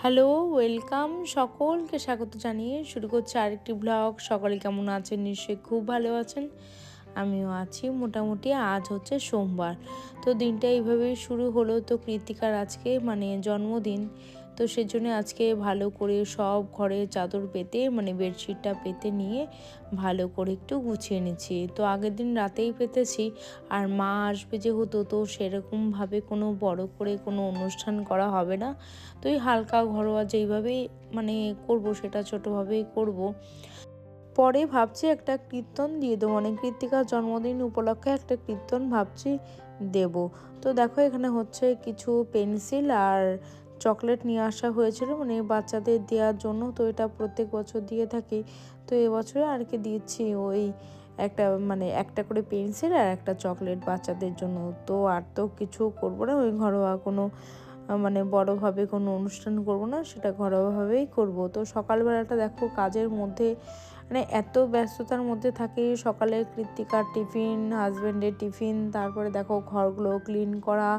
Hello, welcome. সকলকে স্বাগত জানিয়ে শুরু করছি আরেকটি ব্লগ। সকলে কেমন আছেন? নিশ্চয়ই খুব ভালো আছেন। আমিও আছি মোটামুটি। আজ হচ্ছে সোমবার, তো দিনটা এইভাবেই শুরু হলো। তো কৃতিকার আজকে জন্মদিন, তো সেজন্য আজকে ভালো করে সব ঘরে চাদর পেতে বেডশিটটা পেতে নিয়ে ভালো করে একটু গুছিয়ে নিচ্ছি। তো আগের দিন রাতেই পেতেছি, আর মা আসবে যেহেতু, তো সেরকমভাবে কোনো বড় করে কোনো অনুষ্ঠান করা হবে না। তো এই হালকা ঘরোয়া যেইভাবেই করব, সেটা ছোটোভাবেই করব। পরে ভাবছি একটা কীর্তন দিয়ে দেবো, কৃত্তিকার জন্মদিন উপলক্ষে একটা কীর্তন ভাবছি দেব। তো দেখো এখানে হচ্ছে কিছু পেন্সিল আর চকলেট নিয়ে আসা হয়েছিল বাচ্চাদের দেওয়ার জন্য। তো এটা প্রত্যেক বছর দিয়ে থাকি, তো এবছরে আর কি দিচ্ছি ওই একটা করে পেন্সিল আর একটা চকলেট বাচ্চাদের জন্য। তো আর তো কিছু করবো না, ওই ঘরোয়া কোনো বড়োভাবে কোনো অনুষ্ঠান করব না, সেটা ঘরোয়াভাবেই করব। তো সকালবেলাটা দেখো কাজের মধ্যে এত ব্যস্ততার মধ্যে থাকি। সকালে কৃত্তিকার টিফিন, হাজব্যান্ডের টিফিন, তারপরে দেখো ঘরগুলো ক্লিন করা।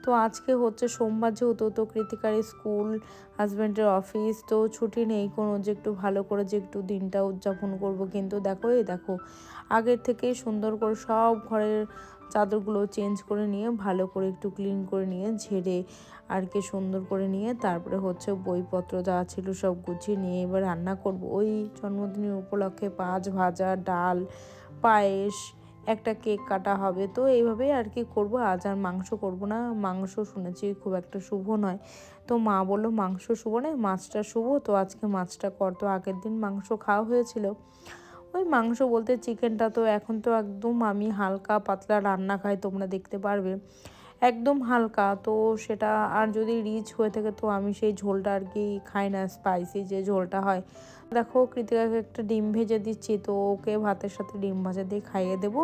তো আজকে হচ্ছে সোমবার যেহেতু, তো কৃত্তিকার স্কুল, হাজব্যান্ডের অফিস, তো ছুটি নেই কোনো, যে একটু ভালো করে যে একটু দিনটা উদযাপন করব। কিন্তু দেখো আগের থেকেই সুন্দর করে সব ঘরের চাদরগুলো চেঞ্জ করে নিয়ে ভালো করে একটু ক্লিন করে নিয়ে ঝেড়ে আর কি সুন্দর করে নিয়ে তারপরে হচ্ছে বইপত্র যা ছিল সব গুছিয়ে নিয়ে এবার রান্না করব। ওই জন্মদিনের উপলক্ষে মাছ ভাজা, ডাল, পায়েস, একটা কেক কাটা হবে। তো এইভাবেই আর কি করব। আজ আর মাংস করব না, মাংস শুনেছি খুব একটা শুভ নয়। তো মা বললো মাংস শুভ নয়, মাছটা শুভ, তো আজকে মাছটা কর। তো আগের দিন মাংস খাওয়া হয়েছিল, ওই মাংস বলতে চিকেনটা। তো এখন তো একদম আমি হালকা পাতলা রান্না খাই, তোমরা দেখতে পারবে একদম হালকা। তো সেটা আর যদি রিচ হয়ে থাকে তো আমি সেই ঝোলটা আর কি খাই না, স্পাইসি যে ঝোলটা হয়। দেখো কৃতিকাকে একটা ডিম ভেজে দিচ্ছি, তো ওকে ভাতের সাথে ডিম ভাজা দিয়ে খাইয়ে দেবো।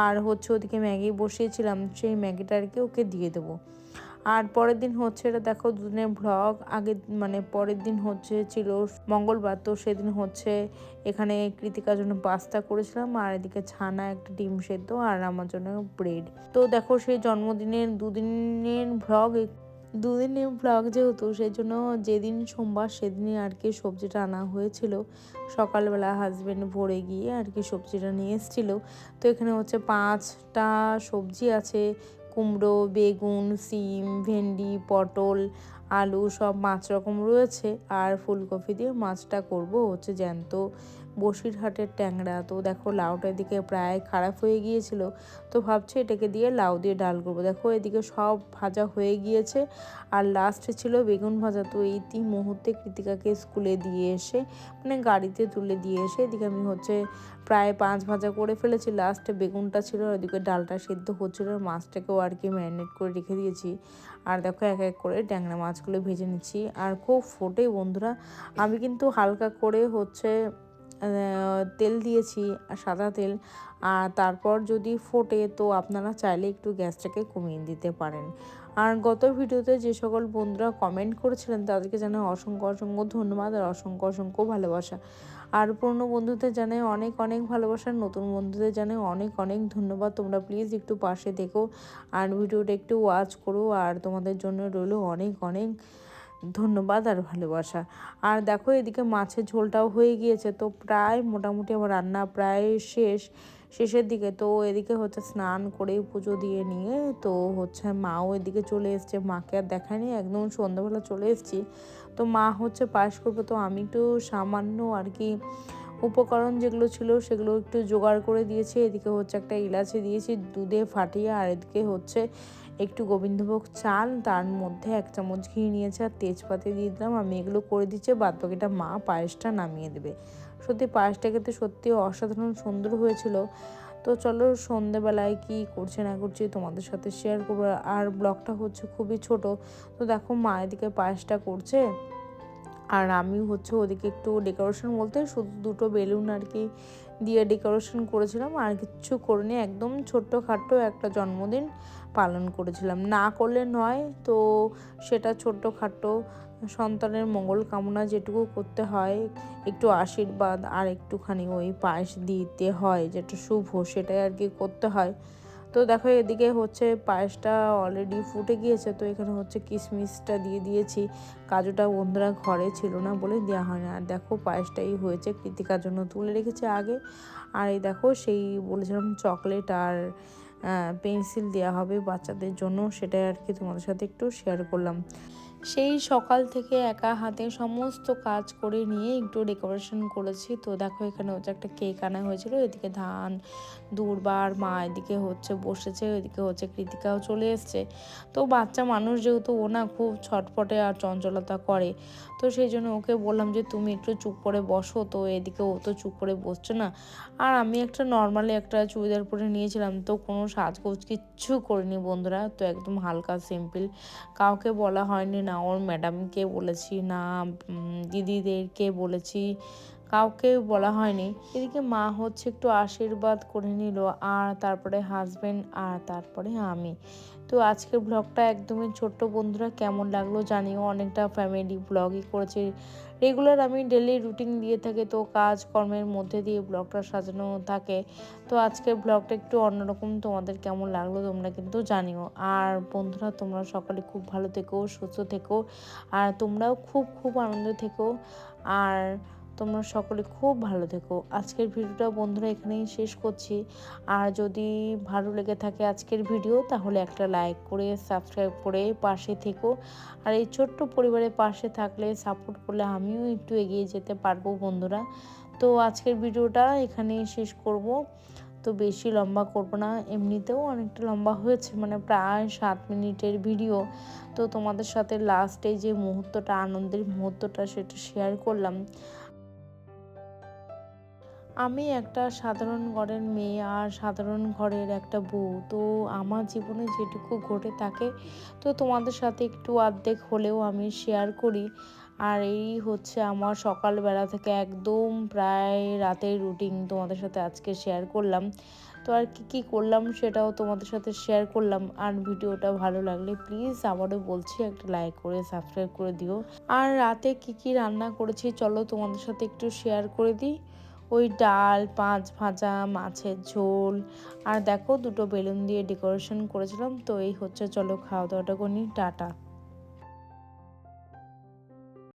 আর হচ্ছে ওদিকে ম্যাগি বসিয়েছিলাম, সেই ম্যাগিটা আর কি ওকে দিয়ে দেবো। আর পরের দিন হচ্ছে, এটা দেখো দুদিনের ভ্লগ। আগে পরের দিন হচ্ছে ছিল মঙ্গলবার, তো সেদিন হচ্ছে এখানে কৃতিকার জন্য পাস্তা করেছিলাম, আর এদিকে ছানা, একটা ডিম সেদ্ধ, আর আমার জন্য ব্রেড। তো দেখো সেই জন্মদিনের দুদিনের ব্লগ যেহেতু, সেই জন্য যেদিন সোমবার সেদিনই আর কি সবজিটা আনা হয়েছিল। সকালবেলা হাজব্যান্ড ভোরে গিয়ে আর কি সবজিটা নিয়ে এসেছিলো। তো এখানে হচ্ছে 5টা সবজি আছে, কুমড়ো, বেগুন, সিম, ভেন্ডি, পটল, আলু, সব 5 রকম রয়েছে। আর ফুলকপি দিয়ে মাছটা করব হচ্ছে জ্যান্ত বসিরহাটের ট্যাংরা। তো দেখো লাউটা এদিকে প্রায় খারাপ হয়ে গিয়েছিল, তো ভাবছি এটাকে দিয়ে লাউ দিয়ে ডাল করবো। দেখো এদিকে সব ভাজা হয়ে গিয়েছে, আর লাস্টে ছিল বেগুন ভাজা। তো এই মুহূর্তে কৃতিকাকে স্কুলে দিয়ে এসে গাড়িতে তুলে দিয়ে এসে এদিকে আমি হচ্ছে প্রায় 5 ভাজা করে ফেলেছি, লাস্টে বেগুনটা ছিল, ওদিকে ডালটা সেদ্ধ হচ্ছিলো, মাছটাকেও আর কি ম্যারিনেট করে রেখে দিয়েছি। আর দেখো এক এক করে ট্যাংরা মাছগুলো ভেজে নিচ্ছি, আর খুব ফোটে বন্ধুরা। আমি কিন্তু হালকা করে হচ্ছে তেল দিয়েছি, সাদা তেল। আর তারপর যদি ফোটে তো আপনারা চাইলে একটু গ্যাসটাকে কমিয়ে দিতে পারেন। আর গত ভিডিওতে যে সকল বন্ধুরা কমেন্ট করেছিলেন তাদেরকে জানাই অসংখ্য অসংখ্য ধন্যবাদ আর অসংখ্য অসংখ্য ভালোবাসা। আর পুরনো বন্ধুদের জানাই অনেক অনেক ভালোবাসা, নতুন বন্ধুদের জানাই অনেক অনেক ধন্যবাদ। তোমরা প্লিজ একটু পাশে দেখো আর ভিডিওটা একটু ওয়াচ করো, আর তোমাদের জন্য রইল অনেক অনেক ধন্যবাদ আর ভালোবাসা। আর দেখো এদিকে মাছের ঝোলটাও হয়ে গিয়েছে, তো প্রায় মোটামুটি আমার রান্না প্রায় শেষের দিকে। তো এদিকে হচ্ছে স্নান করে পুজো দিয়ে নিয়ে তো হচ্ছে মাও এদিকে চলে এসছে, মাকে আর দেখায়নি, একদম সন্ধ্যাবেলা চলে এসেছি। তো মা হচ্ছে পায়েস করবে, তো আমি একটু সামান্য আর কি উপকরণ যেগুলো ছিল সেগুলো একটু জোগাড় করে দিয়েছি। এদিকে হচ্ছে একটা ইলাচি দিয়েছি দুধে ফাটিয়ে, আর এদিকে হচ্ছে একটু গোবিন্দভোগ চাল, তার মধ্যে 1 চামচ ঘি নিয়েছে, আর তেজপাতা দিয়ে দিলাম। আমি এগুলো করে দিচ্ছি, বাদ বাকিটা মা পায়েসটা নামিয়ে দেবে। সত্যি পায়েসটা খেতে সত্যি অসাধারণ সুন্দর হয়েছিল। তো চলো সন্ধেবেলায় কি করছে না করছি তোমাদের সাথে শেয়ার করবো। আর ব্লগটা হচ্ছে খুবই ছোট। তো দেখো মা এদিকে পায়েসটা করছে, আর আমি হচ্ছে ওদিকে একটু ডেকোরেশন বলতে শুধু 2টো বেলুন আর কি দিয়ে ডেকোরেশন করেছিলাম, আর কিচ্ছু করিনি। একদম ছোট্টখাট্টো একটা জন্মদিন পালন করেছিলাম, না করলে নয়। তো সেটা ছোট্টখাট্টো সন্তানের মঙ্গল কামনা যেটুকু করতে হয়, একটু আশীর্বাদ আর একটুখানি ওই পায়েস দিতে হয়, যেটা শুভ সেটাই আর কি করতে হয়। তো দেখো এদিকে হচ্ছে পায়েসটা অলরেডি ফুটে গিয়েছে। তো এখানে হচ্ছে কিশমিশটা দিয়ে দিয়েছি, কাজুটা বন্ধুরা ঘরে ছিল না বলে দেওয়া হয় না। আর দেখো পায়েসটাই হয়েছে, কৃতিকার জন্য তুলে রেখেছে আগে। আর এই দেখো সেই বলেছিলাম চকলেট আর পেন্সিল দেওয়া হবে বাচ্চাদের জন্য, সেটাই আর কি তোমাদের সাথে একটু শেয়ার করলাম। সেই সকাল থেকে একা হাতে সমস্ত কাজ করে নিয়ে একটু ডেকোরেশন করেছি। তো দেখো এখানে হচ্ছে একটা কেক আনা হয়েছিল, এদিকে ধান দুর্বার মা এদিকে হচ্ছে বসেছে, এদিকে হচ্ছে কৃতিকাও চলে এসছে। তো বাচ্চা মানুষ যেহেতু ও না খুব ছটফটে আর চঞ্চলতা করে, তো সেই জন্য ওকে বললাম যে তুমি একটু চুপ করে বসো। তো এদিকে ও তো চুপ করে বসছে না। আর আমি একটা নর্মালি একটা চুড়িদার পরে নিয়েছিলাম, তো কোনো সাজগোজ কিচ্ছু করিনি বন্ধুরা, তো একদম হালকা সিম্পল। কাউকে বলা হয়নি, না ওর ম্যাডামকে বলেছি, না দিদিদেরকে বলেছি, কাউকে বলা হয়নি। এদিকে মা হচ্ছে একটু আশীর্বাদ করে নিল, আর তারপরে হাজবেন্ড, আর তারপরে আমি। তো আজকের ব্লগটা একদমই ছোট্ট বন্ধুরা, কেমন লাগলো জানিও। অনেকটা ফ্যামিলি ব্লগই করেছি, রেগুলার আমি ডেলি রুটিন দিয়ে থাকি, তো কাজকর্মের মধ্যে দিয়ে ব্লগটা সাজানো থাকে। তো আজকের ব্লগটা একটু অন্যরকম, তোমাদের কেমন লাগলো তোমরা কিন্তু জানিও। আর বন্ধুরা তোমরা সকলে খুব ভালো থেকো, সুস্থ থেকো, আর তোমরাও খুব খুব আনন্দ থেকো, আর তোমরা সকলে খুব ভালো থেকো। আজকের ভিডিওটা বন্ধুরা এখানেই শেষ করছি। আর যদি ভালো লেগে থাকে আজকের ভিডিও, তাহলে একটা লাইক করে সাবস্ক্রাইব করে পাশে থেকো। আর এই ছোট্ট পরিবারের পাশে থাকলে, সাপোর্ট করলে আমিও একটু এগিয়ে যেতে পারবো বন্ধুরা। তো আজকের ভিডিওটা এখানেই শেষ করব। তো বেশি লম্বা করব না, এমনিতেও অনেকটা লম্বা হয়েছে, মানে প্রায় 7 মিনিটের ভিডিও। তো তোমাদের সাথে লাস্টে যে মুহূর্তটা, আনন্দের মুহূর্তটা, সেটা শেয়ার করলাম। আমি একটা সাধারণ ঘরের মেয়ে আর সাধারণ ঘরের একটা বউ। তো আমার জীবনে যেটুকু ঘটে থাকে, তো তোমাদের সাথে একটু অর্ধেক হলেও আমি শেয়ার করি। আর এই হচ্ছে আমার সকালবেলা থেকে একদম প্রায় রাতের রুটিন তোমাদের সাথে আজকে শেয়ার করলাম। তো আর কি করলাম সেটাও তোমাদের সাথে শেয়ার করলাম। আর ভিডিওটা ভালো লাগলে প্লিজ আবারও বলছি একটা লাইক করে সাবস্ক্রাইব করে দিও। আর রাতে কি রান্না করেছি চলো তোমাদের সাথে একটু শেয়ার করে দিই। ওই ডাল, মাছ ভাজা, মাছের ঝোল, আর দেখো দুটো বেলুন দিয়ে ডেকোরেশন করেছিলাম। তো এই হচ্ছে, চলো খাওয়া দাওয়াটা করি, টাটা।